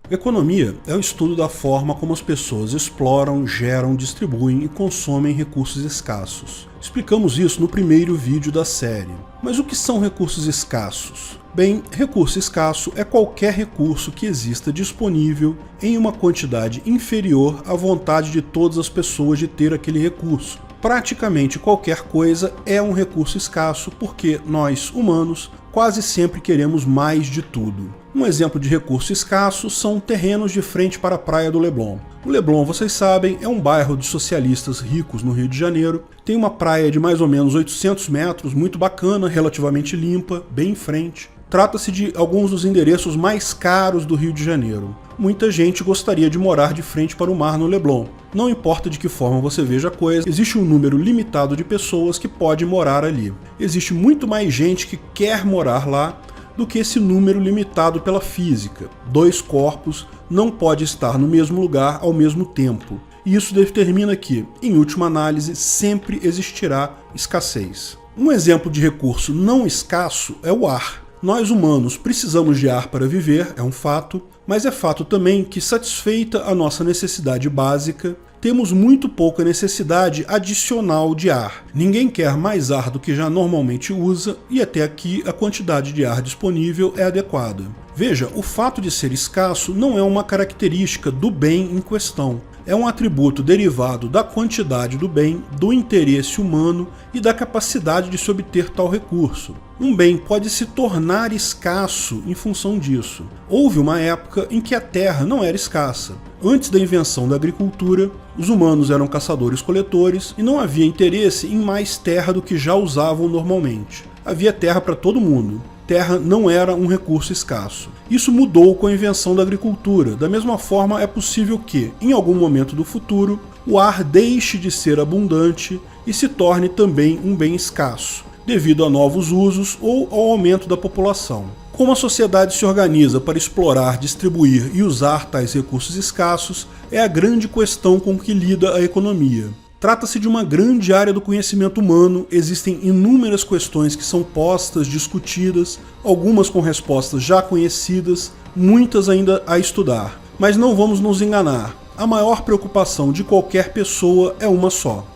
Economia é o estudo da forma como as pessoas exploram, geram, distribuem e consomem recursos escassos. Explicamos isso no primeiro vídeo da série. Mas o que são recursos escassos? Bem, recurso escasso é qualquer recurso que exista disponível em uma quantidade inferior à vontade de todas as pessoas de ter aquele recurso. Praticamente qualquer coisa é um recurso escasso porque nós, humanos, quase sempre queremos mais de tudo. Um exemplo de recurso escasso são terrenos de frente para a praia do Leblon. O Leblon, vocês sabem, é um bairro de socialistas ricos no Rio de Janeiro. Tem uma praia de mais ou menos 800 metros, muito bacana, relativamente limpa, bem em frente. Trata-se de alguns dos endereços mais caros do Rio de Janeiro. Muita gente gostaria de morar de frente para o mar no Leblon. Não importa de que forma você veja a coisa, existe um número limitado de pessoas que pode morar ali. Existe muito mais gente que quer morar lá do que esse número limitado pela física. Dois corpos não podem estar no mesmo lugar ao mesmo tempo. E isso determina que, em última análise, sempre existirá escassez. Um exemplo de recurso não escasso é o ar. Nós humanos precisamos de ar para viver, é um fato, mas é fato também que, satisfeita a nossa necessidade básica, temos muito pouca necessidade adicional de ar. Ninguém quer mais ar do que já normalmente usa e até aqui a quantidade de ar disponível é adequada. Veja, o fato de ser escasso não é uma característica do bem em questão. É um atributo derivado da quantidade do bem, do interesse humano e da capacidade de se obter tal recurso. Um bem pode se tornar escasso em função disso. Houve uma época em que a terra não era escassa. Antes da invenção da agricultura, os humanos eram caçadores-coletores e não havia interesse em mais terra do que já usavam normalmente. Havia terra para todo mundo. Terra não era um recurso escasso. Isso mudou com a invenção da agricultura. Da mesma forma, é possível que, em algum momento do futuro, o ar deixe de ser abundante e se torne também um bem escasso, devido a novos usos ou ao aumento da população. Como a sociedade se organiza para explorar, distribuir e usar tais recursos escassos é a grande questão com que lida a economia. Trata-se de uma grande área do conhecimento humano, existem inúmeras questões que são postas, discutidas, algumas com respostas já conhecidas, muitas ainda a estudar. Mas não vamos nos enganar, a maior preocupação de qualquer pessoa é uma só.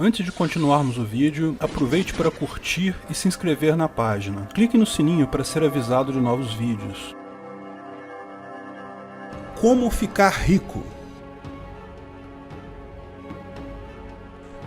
Antes de continuarmos o vídeo, aproveite para curtir e se inscrever na página. Clique no sininho para ser avisado de novos vídeos. Como ficar rico?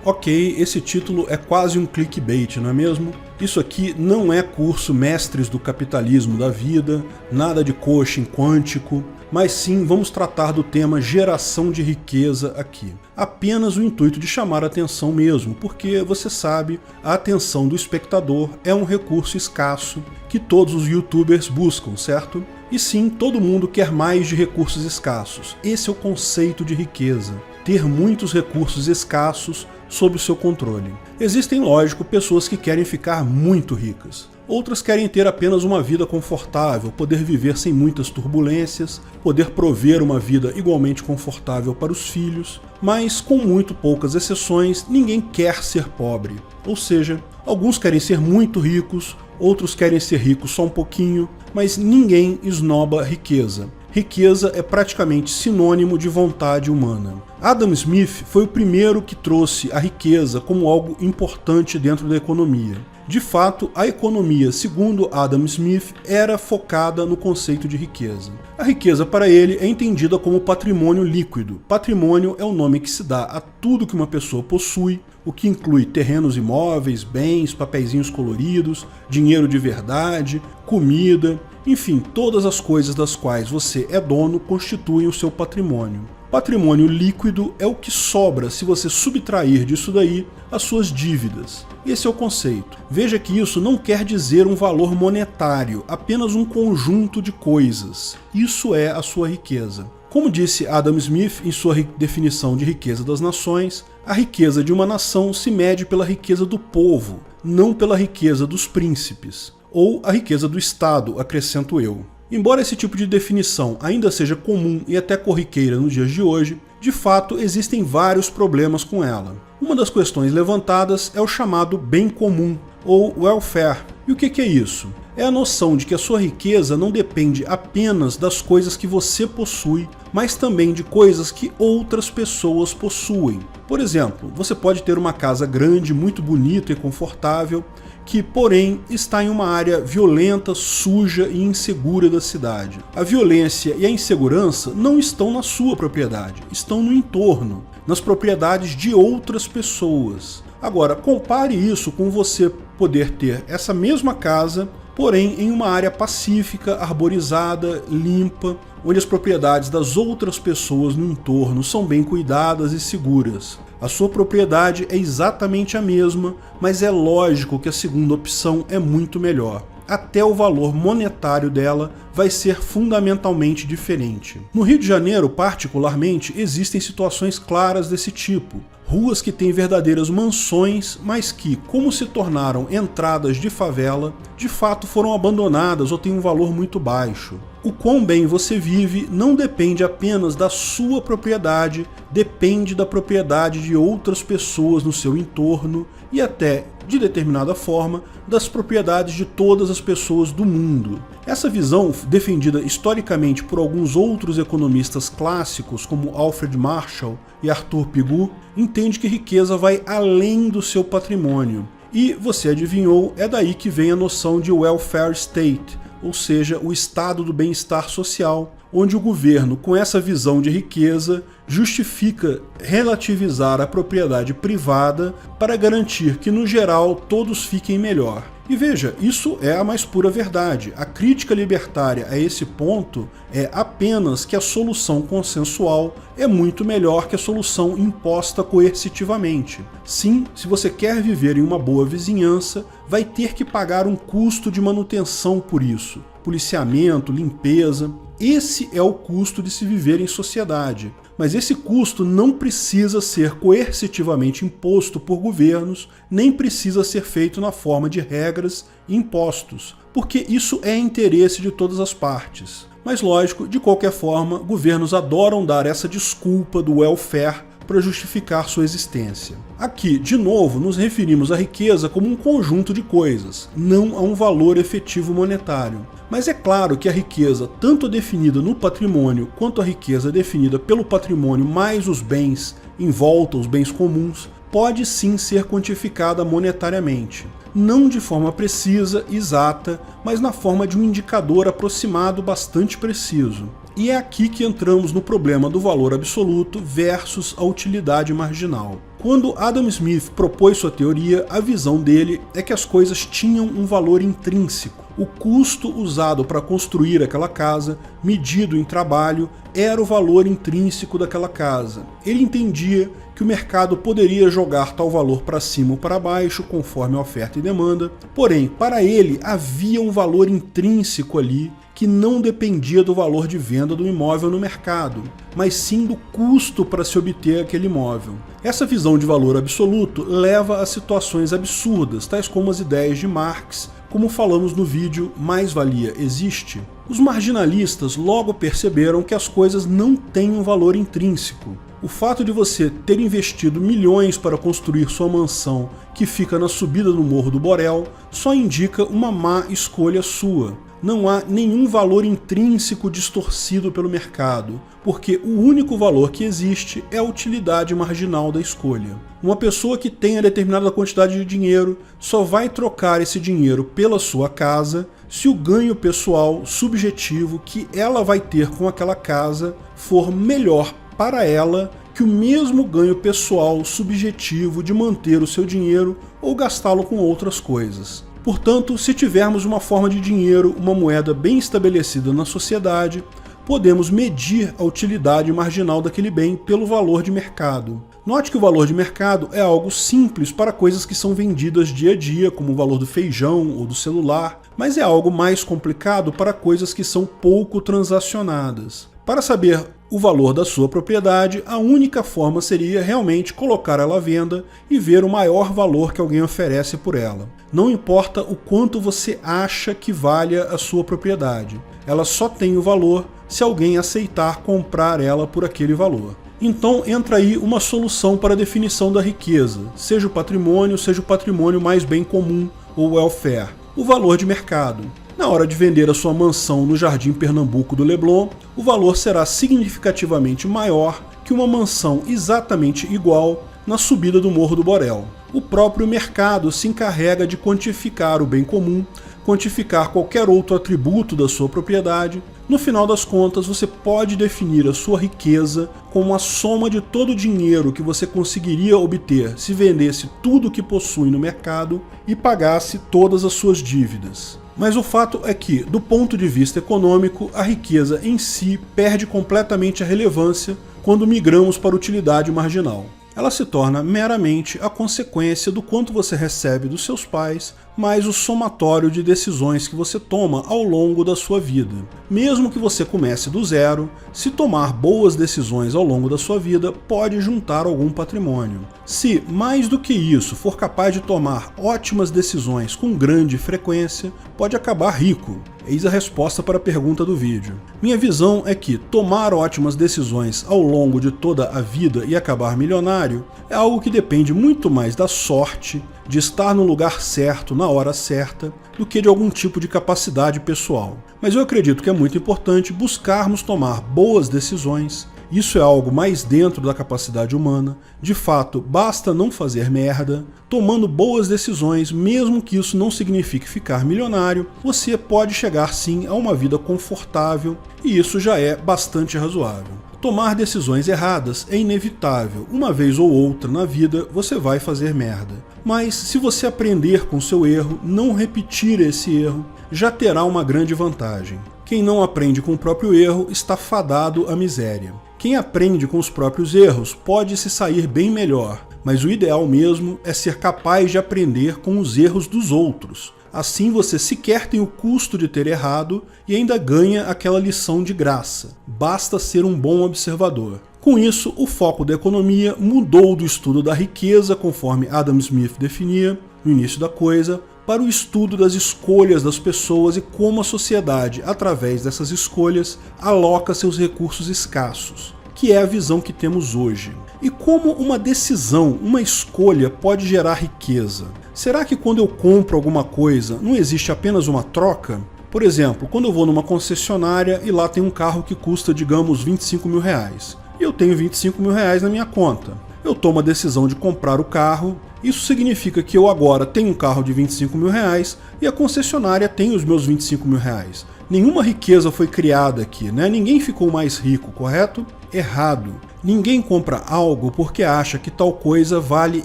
Ok, esse título é quase um clickbait, não é mesmo? Isso aqui não é curso Mestres do Capitalismo da Vida, nada de coaching quântico, mas sim vamos tratar do tema geração de riqueza aqui. Apenas o intuito de chamar a atenção mesmo, porque você sabe, a atenção do espectador é um recurso escasso que todos os youtubers buscam, certo? E sim, todo mundo quer mais de recursos escassos. Esse é o conceito de riqueza. Ter muitos recursos escassos sob o seu controle. Existem, lógico, pessoas que querem ficar muito ricas. Outras querem ter apenas uma vida confortável, poder viver sem muitas turbulências, poder prover uma vida igualmente confortável para os filhos, mas com muito poucas exceções, ninguém quer ser pobre. Ou seja, alguns querem ser muito ricos, outros querem ser ricos só um pouquinho, mas ninguém esnoba riqueza. Riqueza é praticamente sinônimo de vontade humana. Adam Smith foi o primeiro que trouxe a riqueza como algo importante dentro da economia. De fato, a economia, segundo Adam Smith, era focada no conceito de riqueza. A riqueza para ele é entendida como patrimônio líquido. Patrimônio é o nome que se dá a tudo que uma pessoa possui, o que inclui terrenos imóveis, bens, papeizinhos coloridos, dinheiro de verdade, comida, enfim, todas as coisas das quais você é dono constituem o seu patrimônio. Patrimônio líquido é o que sobra se você subtrair disso daí as suas dívidas. Esse é o conceito. Veja que isso não quer dizer um valor monetário, apenas um conjunto de coisas. Isso é a sua riqueza. Como disse Adam Smith em sua definição de riqueza das nações, a riqueza de uma nação se mede pela riqueza do povo, não pela riqueza dos príncipes. Ou a riqueza do Estado, acrescento eu. Embora esse tipo de definição ainda seja comum e até corriqueira nos dias de hoje, de fato existem vários problemas com ela. Uma das questões levantadas é o chamado bem comum, ou welfare. E o que é isso? é a noção de que a sua riqueza não depende apenas das coisas que você possui, mas também de coisas que outras pessoas possuem. Por exemplo, você pode ter uma casa grande, muito bonita e confortável, que, porém, está em uma área violenta, suja e insegura da cidade. A violência e a insegurança não estão na sua propriedade, estão no entorno, nas propriedades de outras pessoas. Agora, compare isso com você poder ter essa mesma casa, porém em uma área pacífica, arborizada, limpa, onde as propriedades das outras pessoas no entorno são bem cuidadas e seguras. A sua propriedade é exatamente a mesma, mas é lógico que a segunda opção é muito melhor. Até o valor monetário dela vai ser fundamentalmente diferente. No Rio de Janeiro, particularmente, existem situações claras desse tipo. Ruas que têm verdadeiras mansões, mas que, como se tornaram entradas de favela, de fato foram abandonadas ou têm um valor muito baixo. O quão bem você vive não depende apenas da sua propriedade, depende da propriedade de outras pessoas no seu entorno e até, de determinada forma, das propriedades de todas as pessoas do mundo. Essa visão, defendida historicamente por alguns outros economistas clássicos, como Alfred Marshall e Arthur Pigou, entende que riqueza vai além do seu patrimônio. E, você adivinhou, é daí que vem a noção de welfare state, ou seja, o estado do bem-estar social, onde o governo, com essa visão de riqueza, justifica relativizar a propriedade privada para garantir que, no geral, todos fiquem melhor. E veja, isso é a mais pura verdade. A crítica libertária a esse ponto é apenas que a solução consensual é muito melhor que a solução imposta coercitivamente. Sim, se você quer viver em uma boa vizinhança, vai ter que pagar um custo de manutenção por isso. Policiamento, limpeza. Esse é o custo de se viver em sociedade. Mas esse custo não precisa ser coercitivamente imposto por governos, nem precisa ser feito na forma de regras e impostos, porque isso é interesse de todas as partes. Mas lógico, de qualquer forma, governos adoram dar essa desculpa do welfare para justificar sua existência. Aqui, de novo, nos referimos à riqueza como um conjunto de coisas, não a um valor efetivo monetário. Mas é claro que a riqueza, tanto a definida no patrimônio, quanto a riqueza definida pelo patrimônio mais os bens em volta, os bens comuns, pode sim ser quantificada monetariamente. Não de forma precisa, exata, mas na forma de um indicador aproximado bastante preciso. E é aqui que entramos no problema do valor absoluto versus a utilidade marginal. Quando Adam Smith propôs sua teoria, a visão dele é que as coisas tinham um valor intrínseco. O custo usado para construir aquela casa, medido em trabalho, era o valor intrínseco daquela casa. Ele entendia que o mercado poderia jogar tal valor para cima ou para baixo, conforme a oferta e demanda, porém, para ele havia um valor intrínseco ali que não dependia do valor de venda do imóvel no mercado, mas sim do custo para se obter aquele imóvel. Essa visão de valor absoluto leva a situações absurdas, tais como as ideias de Marx, como falamos no vídeo Mais-Valia Existe. Os marginalistas logo perceberam que as coisas não têm um valor intrínseco. O fato de você ter investido milhões para construir sua mansão que fica na subida do Morro do Borel só indica uma má escolha sua. Não há nenhum valor intrínseco distorcido pelo mercado, porque o único valor que existe é a utilidade marginal da escolha. Uma pessoa que tenha determinada quantidade de dinheiro só vai trocar esse dinheiro pela sua casa se o ganho pessoal subjetivo que ela vai ter com aquela casa for melhor para ela que o mesmo ganho pessoal subjetivo de manter o seu dinheiro ou gastá-lo com outras coisas. Portanto, se tivermos uma forma de dinheiro, uma moeda bem estabelecida na sociedade, podemos medir a utilidade marginal daquele bem pelo valor de mercado. Note que o valor de mercado é algo simples para coisas que são vendidas dia a dia, como o valor do feijão ou do celular, mas é algo mais complicado para coisas que são pouco transacionadas. Para saber o valor da sua propriedade, a única forma seria realmente colocar ela à venda e ver o maior valor que alguém oferece por ela. Não importa o quanto você acha que valha a sua propriedade, ela só tem o valor se alguém aceitar comprar ela por aquele valor. Então entra aí uma solução para a definição da riqueza, seja o patrimônio mais bem comum ou welfare. O valor de mercado. Na hora de vender a sua mansão no Jardim Pernambuco do Leblon, o valor será significativamente maior que uma mansão exatamente igual na subida do Morro do Borel. O próprio mercado se encarrega de quantificar o bem comum, quantificar qualquer outro atributo da sua propriedade. No final das contas, você pode definir a sua riqueza como a soma de todo o dinheiro que você conseguiria obter se vendesse tudo o que possui no mercado e pagasse todas as suas dívidas. Mas o fato é que, do ponto de vista econômico, a riqueza em si perde completamente a relevância quando migramos para a utilidade marginal. Ela se torna meramente a consequência do quanto você recebe dos seus pais, mais o somatório de decisões que você toma ao longo da sua vida. Mesmo que você comece do zero, se tomar boas decisões ao longo da sua vida, pode juntar algum patrimônio. Se, mais do que isso, for capaz de tomar ótimas decisões com grande frequência, pode acabar rico. Eis a resposta para a pergunta do vídeo. Minha visão é que tomar ótimas decisões ao longo de toda a vida e acabar milionário é algo que depende muito mais da sorte, de estar no lugar certo, na hora certa, do que de algum tipo de capacidade pessoal. Mas eu acredito que é muito importante buscarmos tomar boas decisões. Isso é algo mais dentro da capacidade humana. De fato, basta não fazer merda. Tomando boas decisões, mesmo que isso não signifique ficar milionário, você pode chegar sim a uma vida confortável, e isso já é bastante razoável. Tomar decisões erradas é inevitável. Uma vez ou outra na vida você vai fazer merda. Mas se você aprender com seu erro, não repetir esse erro, já terá uma grande vantagem. Quem não aprende com o próprio erro está fadado à miséria. Quem aprende com os próprios erros pode se sair bem melhor, mas o ideal mesmo é ser capaz de aprender com os erros dos outros. Assim você sequer tem o custo de ter errado e ainda ganha aquela lição de graça. Basta ser um bom observador. Com isso, o foco da economia mudou do estudo da riqueza, conforme Adam Smith definia no início da coisa, para o estudo das escolhas das pessoas e como a sociedade, através dessas escolhas, aloca seus recursos escassos, que é a visão que temos hoje. E como uma decisão, uma escolha pode gerar riqueza? Será que quando eu compro alguma coisa, não existe apenas uma troca? Por exemplo, quando eu vou numa concessionária e lá tem um carro que custa, digamos, 25 mil reais. E eu tenho 25 mil reais na minha conta. Eu tomo a decisão de comprar o carro. Isso significa que eu agora tenho um carro de 25 mil reais e a concessionária tem os meus 25 mil reais. Nenhuma riqueza foi criada aqui, né? Ninguém ficou mais rico, correto? Errado. Ninguém compra algo porque acha que tal coisa vale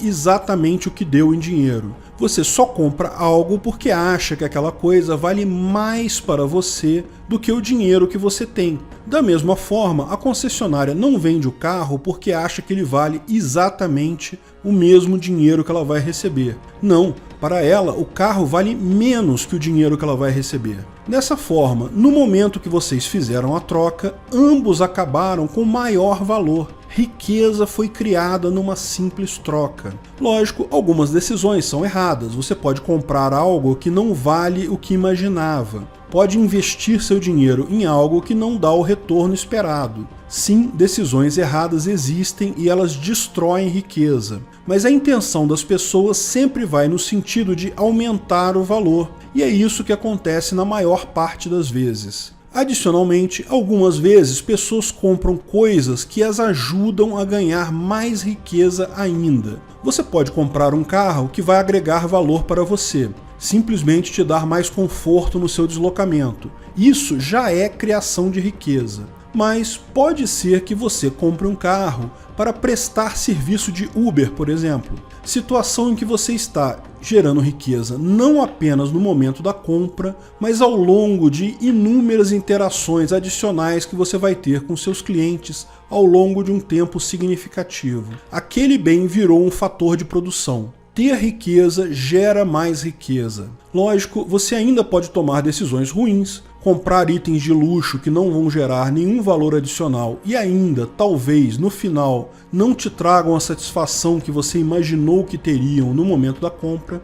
exatamente o que deu em dinheiro. Você só compra algo porque acha que aquela coisa vale mais para você do que o dinheiro que você tem. Da mesma forma, a concessionária não vende o carro porque acha que ele vale exatamente o mesmo dinheiro que ela vai receber. Não, para ela o carro vale menos que o dinheiro que ela vai receber. Dessa forma, no momento que vocês fizeram a troca, ambos acabaram com maior valor. Riqueza foi criada numa simples troca. Lógico, algumas decisões são erradas. Você pode comprar algo que não vale o que imaginava. Pode investir seu dinheiro em algo que não dá o retorno esperado. Sim, decisões erradas existem e elas destroem riqueza. Mas a intenção das pessoas sempre vai no sentido de aumentar o valor. E é isso que acontece na maior parte das vezes. Adicionalmente, algumas vezes pessoas compram coisas que as ajudam a ganhar mais riqueza ainda. Você pode comprar um carro que vai agregar valor para você, simplesmente te dar mais conforto no seu deslocamento. Isso já é criação de riqueza. Mas pode ser que você compre um carro para prestar serviço de Uber, por exemplo. Situação em que você está gerando riqueza não apenas no momento da compra, mas ao longo de inúmeras interações adicionais que você vai ter com seus clientes ao longo de um tempo significativo. Aquele bem virou um fator de produção. Ter riqueza gera mais riqueza. Lógico, você ainda pode tomar decisões ruins, comprar itens de luxo que não vão gerar nenhum valor adicional e ainda, talvez, no final, não te tragam a satisfação que você imaginou que teriam no momento da compra.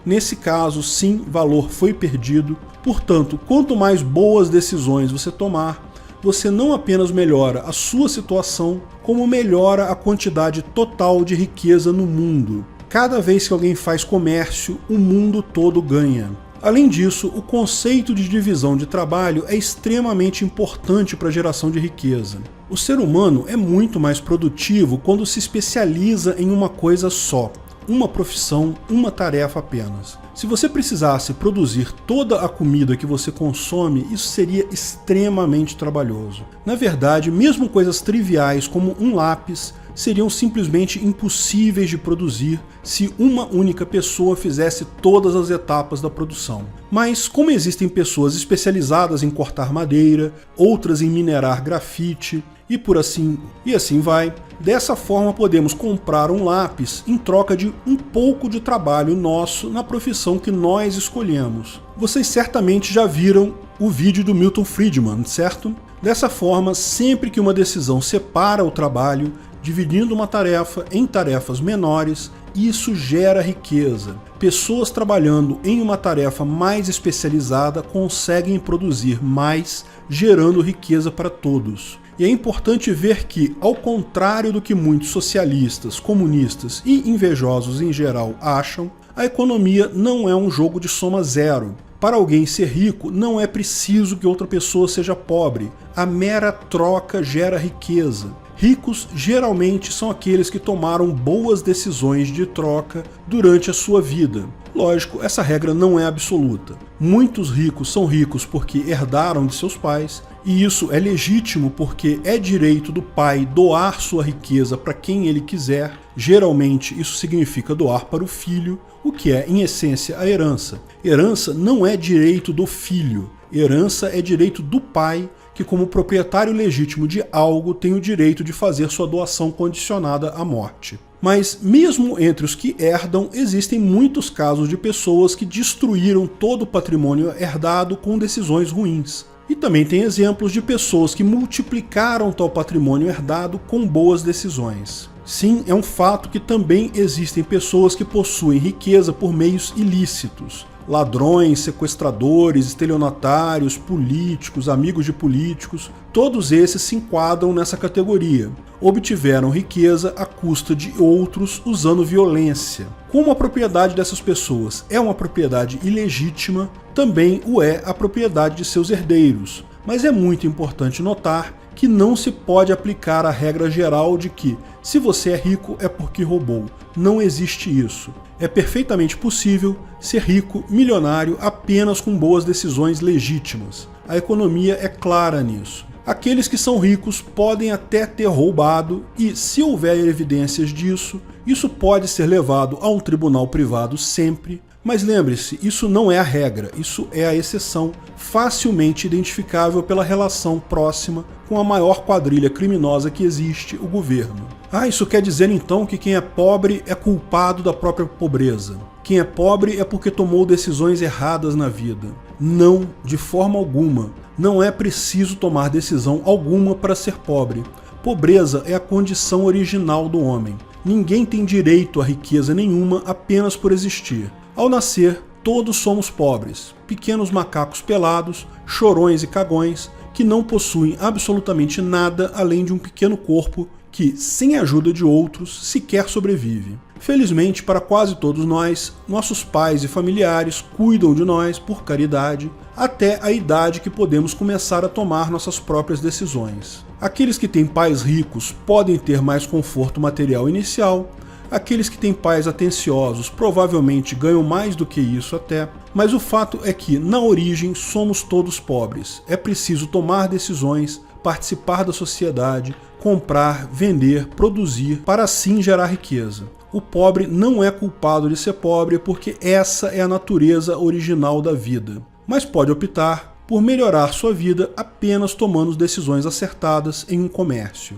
Nesse caso, sim, valor foi perdido. Portanto, quanto mais boas decisões você tomar, você não apenas melhora a sua situação, como melhora a quantidade total de riqueza no mundo. Cada vez que alguém faz comércio, o mundo todo ganha. Além disso, o conceito de divisão de trabalho é extremamente importante para a geração de riqueza. O ser humano é muito mais produtivo quando se especializa em uma coisa só, uma profissão, uma tarefa apenas. Se você precisasse produzir toda a comida que você consome, isso seria extremamente trabalhoso. Na verdade, mesmo coisas triviais como um lápis seriam simplesmente impossíveis de produzir se uma única pessoa fizesse todas as etapas da produção. Mas como existem pessoas especializadas em cortar madeira, outras em minerar grafite, e assim vai, dessa forma podemos comprar um lápis em troca de um pouco de trabalho nosso na profissão que nós escolhemos. Vocês certamente já viram o vídeo do Milton Friedman, certo? Dessa forma, sempre que uma decisão separa o trabalho, dividindo uma tarefa em tarefas menores, isso gera riqueza. Pessoas trabalhando em uma tarefa mais especializada conseguem produzir mais, gerando riqueza para todos. E é importante ver que, ao contrário do que muitos socialistas, comunistas e invejosos em geral acham, a economia não é um jogo de soma zero. Para alguém ser rico, não é preciso que outra pessoa seja pobre. A mera troca gera riqueza. Ricos geralmente são aqueles que tomaram boas decisões de troca durante a sua vida. Lógico, essa regra não é absoluta. Muitos ricos são ricos porque herdaram de seus pais, e isso é legítimo porque é direito do pai doar sua riqueza para quem ele quiser. Geralmente isso significa doar para o filho, o que é, em essência, a herança. Herança não é direito do filho, herança é direito do pai, que como proprietário legítimo de algo tem o direito de fazer sua doação condicionada à morte. Mas mesmo entre os que herdam, existem muitos casos de pessoas que destruíram todo o patrimônio herdado com decisões ruins. E também tem exemplos de pessoas que multiplicaram tal patrimônio herdado com boas decisões. Sim, é um fato que também existem pessoas que possuem riqueza por meios ilícitos. Ladrões, sequestradores, estelionatários, políticos, amigos de políticos, todos esses se enquadram nessa categoria. Obtiveram riqueza à custa de outros usando violência. Como a propriedade dessas pessoas é uma propriedade ilegítima, também o é a propriedade de seus herdeiros. Mas é muito importante notar que não se pode aplicar a regra geral de que, se você é rico, é porque roubou. Não existe isso. É perfeitamente possível ser rico, milionário, apenas com boas decisões legítimas. A economia é clara nisso. Aqueles que são ricos podem até ter roubado e, se houver evidências disso, isso pode ser levado a um tribunal privado sempre. Mas lembre-se, isso não é a regra, isso é a exceção, facilmente identificável pela relação próxima com a maior quadrilha criminosa que existe, o governo. Isso quer dizer então que quem é pobre é culpado da própria pobreza. Quem é pobre é porque tomou decisões erradas na vida. Não, de forma alguma. Não é preciso tomar decisão alguma para ser pobre. Pobreza é a condição original do homem. Ninguém tem direito a riqueza nenhuma apenas por existir. Ao nascer, todos somos pobres, pequenos macacos pelados, chorões e cagões, que não possuem absolutamente nada além de um pequeno corpo que, sem a ajuda de outros, sequer sobrevive. Felizmente, para quase todos nós, nossos pais e familiares cuidam de nós por caridade, até a idade que podemos começar a tomar nossas próprias decisões. Aqueles que têm pais ricos podem ter mais conforto material inicial. Aqueles que têm pais atenciosos provavelmente ganham mais do que isso até, mas o fato é que, na origem, somos todos pobres. É preciso tomar decisões, participar da sociedade, comprar, vender, produzir, para assim gerar riqueza. O pobre não é culpado de ser pobre porque essa é a natureza original da vida, mas pode optar por melhorar sua vida apenas tomando decisões acertadas em um comércio.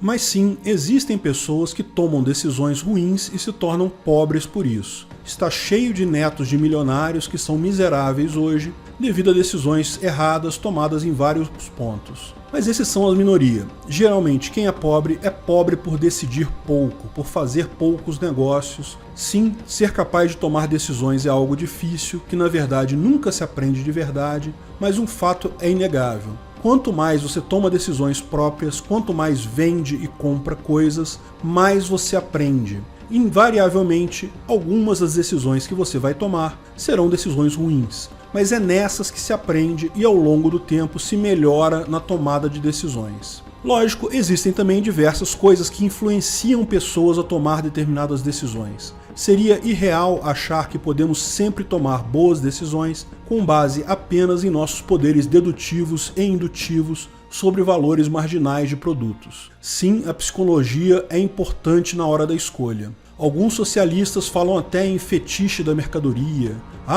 Mas sim, existem pessoas que tomam decisões ruins e se tornam pobres por isso. Está cheio de netos de milionários que são miseráveis hoje devido a decisões erradas tomadas em vários pontos. Mas esses são a minoria. Geralmente quem é pobre por decidir pouco, por fazer poucos negócios. Sim, ser capaz de tomar decisões é algo difícil, que na verdade nunca se aprende de verdade, mas um fato é inegável. Quanto mais você toma decisões próprias, quanto mais vende e compra coisas, mais você aprende. Invariavelmente, algumas das decisões que você vai tomar serão decisões ruins, mas é nessas que se aprende e ao longo do tempo se melhora na tomada de decisões. Lógico, existem também diversas coisas que influenciam pessoas a tomar determinadas decisões. Seria irreal achar que podemos sempre tomar boas decisões com base apenas em nossos poderes dedutivos e indutivos sobre valores marginais de produtos. Sim, a psicologia é importante na hora da escolha. Alguns socialistas falam até em fetiche da mercadoria.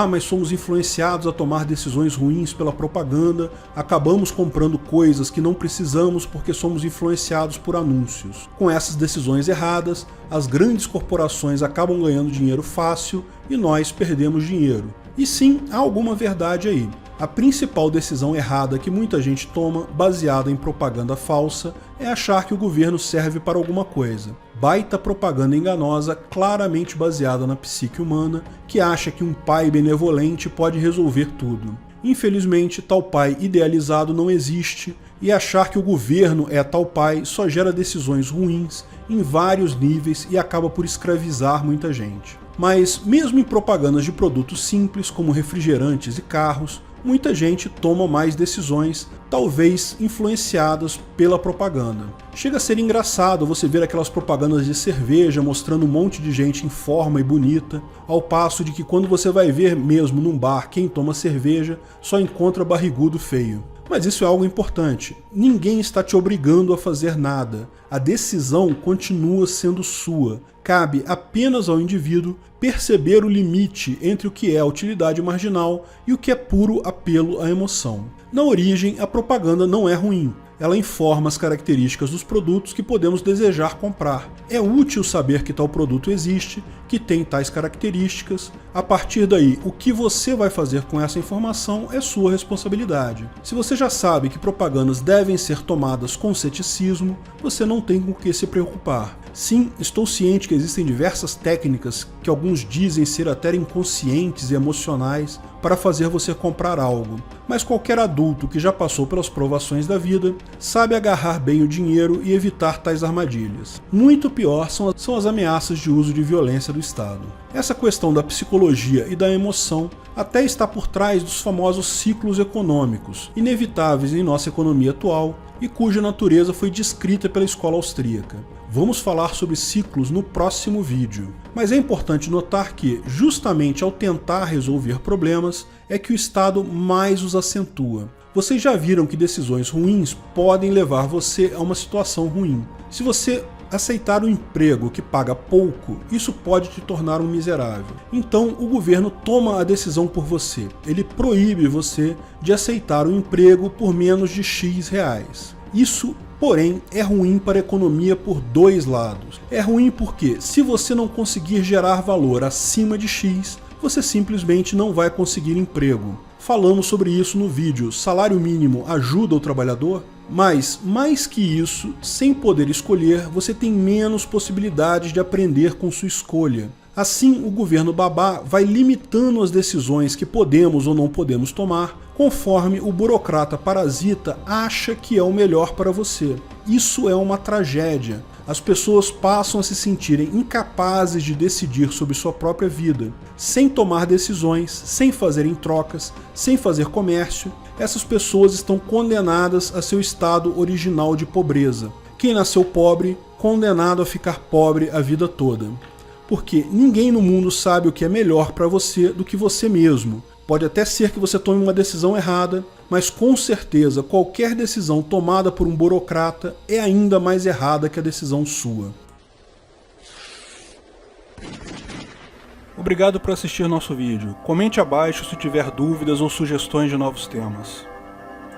Mas somos influenciados a tomar decisões ruins pela propaganda, acabamos comprando coisas que não precisamos porque somos influenciados por anúncios. Com essas decisões erradas, as grandes corporações acabam ganhando dinheiro fácil e nós perdemos dinheiro. E sim, há alguma verdade aí. A principal decisão errada que muita gente toma, baseada em propaganda falsa, é achar que o governo serve para alguma coisa. Baita propaganda enganosa, claramente baseada na psique humana, que acha que um pai benevolente pode resolver tudo. Infelizmente, tal pai idealizado não existe, e achar que o governo é tal pai só gera decisões ruins em vários níveis e acaba por escravizar muita gente. Mas, mesmo em propagandas de produtos simples, como refrigerantes e carros, muita gente toma mais decisões, talvez influenciadas pela propaganda. Chega a ser engraçado você ver aquelas propagandas de cerveja mostrando um monte de gente em forma e bonita, ao passo de que quando você vai ver mesmo num bar quem toma cerveja, só encontra barrigudo feio. Mas isso é algo importante. Ninguém está te obrigando a fazer nada. A decisão continua sendo sua. Cabe apenas ao indivíduo perceber o limite entre o que é utilidade marginal e o que é puro apelo à emoção. Na origem, a propaganda não é ruim. Ela informa as características dos produtos que podemos desejar comprar. É útil saber que tal produto existe, que tem tais características. A partir daí, o que você vai fazer com essa informação é sua responsabilidade. Se você já sabe que propagandas devem ser tomadas com ceticismo, você não tem com o que se preocupar. Sim, estou ciente que existem diversas técnicas que alguns dizem ser até inconscientes e emocionais para fazer você comprar algo, mas qualquer adulto que já passou pelas provações da vida sabe agarrar bem o dinheiro e evitar tais armadilhas. Muito pior são as ameaças de uso de violência do Estado. Essa questão da psicologia e da emoção até está por trás dos famosos ciclos econômicos, inevitáveis em nossa economia atual e cuja natureza foi descrita pela escola austríaca. Vamos falar sobre ciclos no próximo vídeo, mas é importante notar que, justamente ao tentar resolver problemas, é que o Estado mais os acentua. Vocês já viram que decisões ruins podem levar você a uma situação ruim. Se você aceitar um emprego que paga pouco, isso pode te tornar um miserável. Então o governo toma a decisão por você. Ele proíbe você de aceitar um emprego por menos de X reais. Isso, porém, é ruim para a economia por dois lados. É ruim porque, se você não conseguir gerar valor acima de X, você simplesmente não vai conseguir emprego. Falamos sobre isso no vídeo Salário Mínimo Ajuda o Trabalhador? Mas, mais que isso, sem poder escolher, você tem menos possibilidades de aprender com sua escolha. Assim, o governo babá vai limitando as decisões que podemos ou não podemos tomar, conforme o burocrata parasita acha que é o melhor para você. Isso é uma tragédia. As pessoas passam a se sentirem incapazes de decidir sobre sua própria vida. Sem tomar decisões, sem fazerem trocas, sem fazer comércio, essas pessoas estão condenadas a seu estado original de pobreza. Quem nasceu pobre, condenado a ficar pobre a vida toda. Porque ninguém no mundo sabe o que é melhor para você do que você mesmo. Pode até ser que você tome uma decisão errada, mas com certeza qualquer decisão tomada por um burocrata é ainda mais errada que a decisão sua. Obrigado por assistir nosso vídeo. Comente abaixo se tiver dúvidas ou sugestões de novos temas.